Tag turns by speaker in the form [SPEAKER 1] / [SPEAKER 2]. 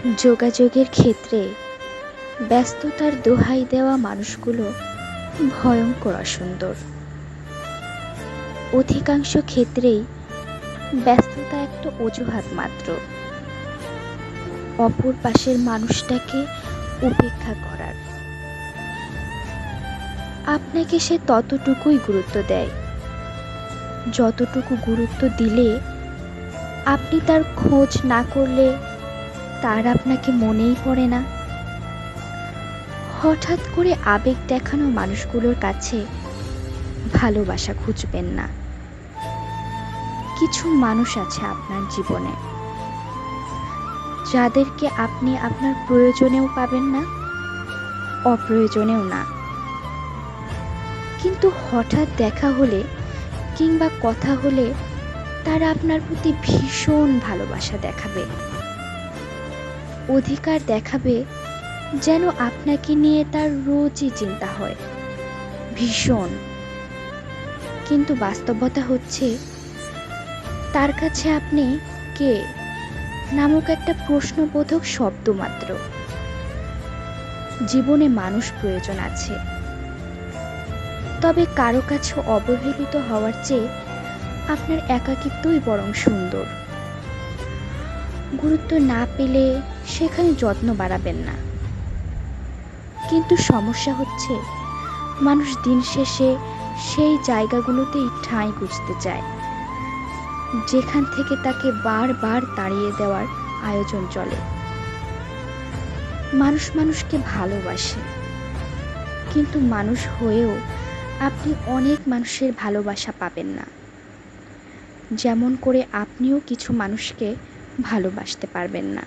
[SPEAKER 1] যোগাযোগের ক্ষেত্রে ব্যস্ততার দোহাই দেওয়া মানুষগুলো ভয়ঙ্কর অসুন্দর। অধিকাংশ ক্ষেত্রেই ব্যস্ততা একটা অজুহাত মাত্র, অপর পাশের মানুষটাকে উপেক্ষা করার। আপনাকে সে ততটুকুই গুরুত্ব দেয় যতটুকু গুরুত্ব দিলে আপনি তার খোঁজ না করলে তার আপনাকে মনেই পড়ে না। হঠাৎ করে আবেগ দেখানো মানুষগুলোর কাছে ভালোবাসা খুঁজবেন না। কিছু মানুষ আছে আপনার জীবনে যাদেরকে আপনি আপনার প্রয়োজনেও পাবেন না, অপ্রয়োজনেও না, কিন্তু হঠাৎ দেখা হলে কিংবা কথা হলে তারা আপনার প্রতি ভীষণ ভালোবাসা দেখাবে, অধিকার দেখাবে, যেন আপনাকে নিয়ে তার রোজই চিন্তা হয় ভীষণ। কিন্তু বাস্তবতা হচ্ছে তার কাছে আপনি কে নামক একটা প্রশ্নবোধক শব্দ মাত্র। জীবনে মানুষ প্রয়োজন আছে, তবে কারো কাছে অবহেলিত হওয়ার চেয়ে আপনার একাকিত্বই বরং সুন্দর। গুরুত্ব না পেলে সেখানে যত্ন বাড়াবেন না, কিন্তু সমস্যা হচ্ছে মানুষ দিন শেষে সেই জায়গাগুলোতেই ঠাঁই খুঁজতে চায় যেখান থেকে তাকে বারবার তাড়িয়ে দেওয়ার আয়োজন চলে। মানুষ মানুষকে ভালোবাসে, কিন্তু মানুষ হয়েও আপনি অনেক মানুষের ভালোবাসা পাবেন না, যেমন করে আপনিও কিছু মানুষকে ভালোবাসতে পারবেন না।